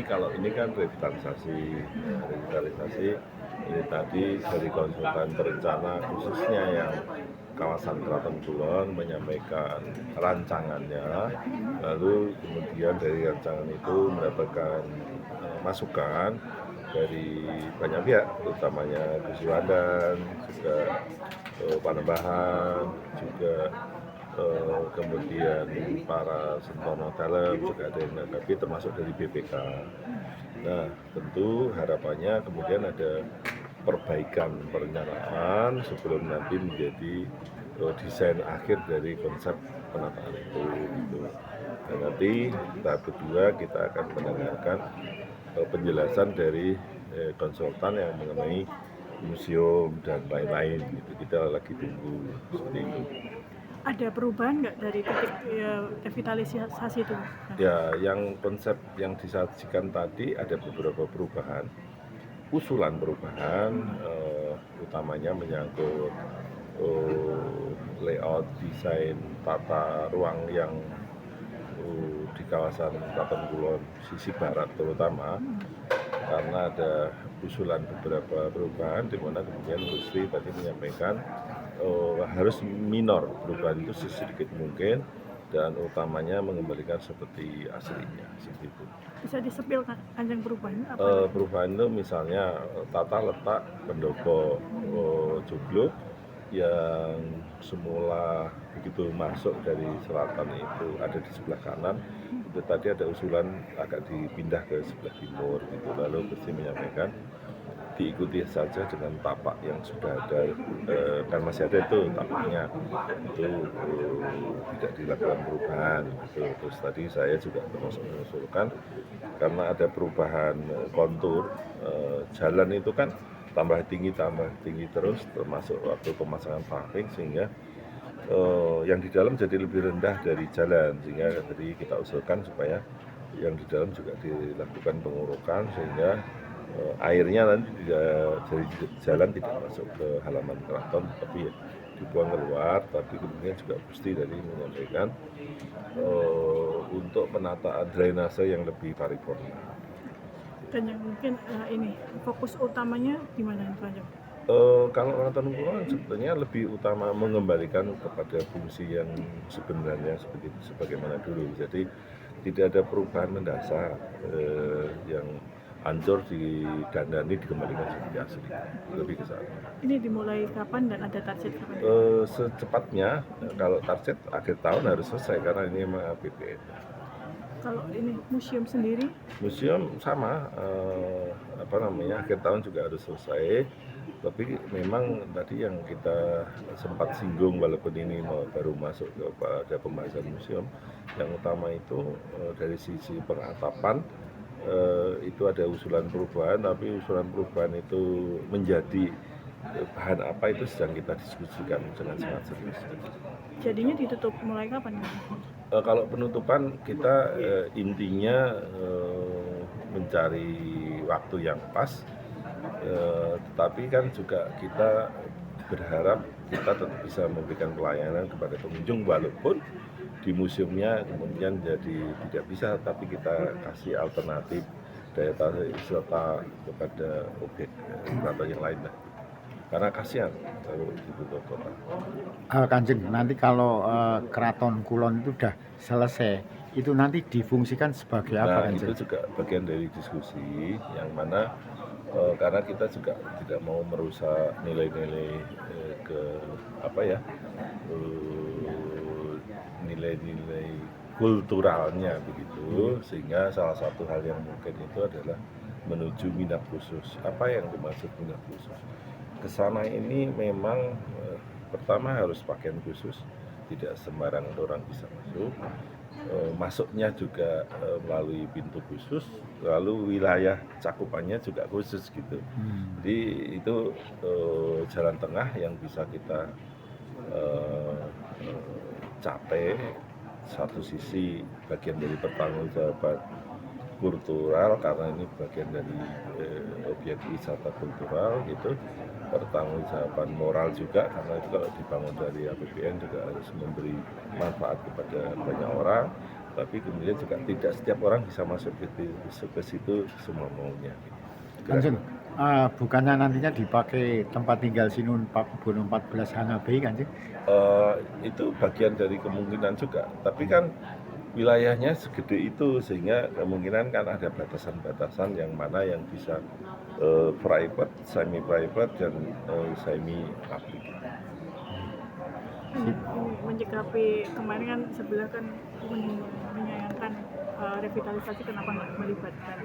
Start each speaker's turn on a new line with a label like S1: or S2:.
S1: kalau ini kan revitalisasi, ini tadi dari konsultan perencana khususnya yang kawasan Kraton Kulon menyampaikan rancangannya, lalu kemudian dari rancangan itu mendapatkan masukan dari banyak pihak, utamanya Gus Wandan, juga Panembahan, juga kemudian para sentono dalam juga ada yang menanggapi termasuk dari BPK. Nah, tentu harapannya kemudian ada perbaikan perencanaan sebelum nanti menjadi desain akhir dari konsep penataan itu. Gitu. Dan nanti tahap kedua kita akan mendengarkan penjelasan dari konsultan yang mengenai museum dan lain-lain. Gitu. Kita lagi tunggu seperti itu.
S2: Ada perubahan nggak dari titik revitalisasi itu?
S1: Ya, yang konsep yang disajikan tadi ada beberapa perubahan, usulan perubahan, utamanya menyangkut layout desain tata ruang yang di kawasan Kraton Kulon sisi barat terutama, karena ada usulan beberapa perubahan di mana kemudian Gusri tadi menyampaikan harus minor perubahan itu sesedikit mungkin dan utamanya mengembalikan seperti aslinya seperti itu.
S2: Bisa disepil Kanjeng perubahan
S1: apa? Perubahan itu misalnya tata letak pendopo Joglo yang semula begitu masuk dari selatan itu ada di sebelah kanan, itu tadi ada usulan agak dipindah ke sebelah timur gitu. Lalu Gusti menyampaikan diikuti saja dengan tapak yang sudah ada, kan masih ada itu tapaknya, itu tidak dilakukan perubahan gitu. Terus tadi saya juga termasuk mengusulkan karena ada perubahan kontur jalan itu kan tambah tinggi terus, termasuk waktu pemasangan paving, sehingga yang di dalam jadi lebih rendah dari jalan, sehingga tadi kita usulkan supaya yang di dalam juga dilakukan pengurukan sehingga airnya nanti dari jalan tidak masuk ke halaman keraton tapi dibuang keluar. Tapi kemudian juga Gusti tadi menyampaikan untuk penataan drainase yang lebih paripurna.
S2: Dan yang mungkin ini fokus utamanya gimana Kanjeng?
S1: Kalau Kraton Kulon sebetulnya lebih utama mengembalikan kepada fungsi yang sebenarnya seperti sebagaimana dulu. Jadi tidak ada perubahan mendasar yang hancur didandani dikembalikan seperti asli, lebih ke sana.
S2: Ini dimulai kapan dan ada target kapan?
S1: Secepatnya, kalau target akhir tahun harus selesai karena ini memang APBN.
S2: Kalau ini museum sendiri?
S1: Museum sama, akhir tahun juga harus selesai. Tapi memang tadi yang kita sempat singgung walaupun ini baru masuk kepada pembahasan museum, yang utama itu dari sisi peratapan itu ada usulan perubahan, tapi usulan perubahan itu menjadi bahan apa itu sedang kita diskusikan dengan sangat serius.
S2: Jadinya ditutup mulai kapan?
S1: Kalau penutupan kita intinya mencari waktu yang pas, tetapi kan juga kita berharap kita tetap bisa memberikan pelayanan kepada pengunjung walaupun di museumnya kemudian jadi tidak bisa, tapi kita kasih alternatif daya tarik wisata kepada objek keraton yang lain lah. Karena kasihan kalau ditutup total.
S3: Kanjeng, nanti kalau Kraton Kulon itu sudah selesai, itu nanti difungsikan sebagai apa, Kanjeng?
S1: Itu juga bagian dari diskusi yang mana karena kita juga tidak mau merusak nilai-nilai nilai-nilai kulturalnya begitu, sehingga salah satu hal yang mungkin itu adalah menuju minat khusus. Apa yang dimaksud minat khusus? Kesana ini memang pertama harus pakaian khusus, tidak sembarang orang bisa masuk. Masuknya juga melalui pintu khusus, lalu wilayah cakupannya juga khusus gitu. Jadi itu jalan tengah yang bisa kita capai. Satu sisi bagian dari pertanggungjawaban kultural karena ini bagian dari objek wisata kultural gitu, pertanggungjawaban moral juga karena itu kalau dibangun dari APBN juga harus memberi manfaat kepada banyak orang, tapi kemudian juga tidak setiap orang bisa masuk ke situ semua maunya.
S3: Kanjeng, bukannya nantinya dipakai tempat tinggal Sinun Pakubono 14 Hanabi Kanjeng?
S1: Itu bagian dari kemungkinan juga, tapi kan wilayahnya segede itu sehingga kemungkinan kan ada batasan-batasan yang mana yang bisa private, semi private dan semi public.
S2: Ini menyikapi kemarin kan sebelah kan menyayangkan revitalisasi, kenapa nggak dilibatkan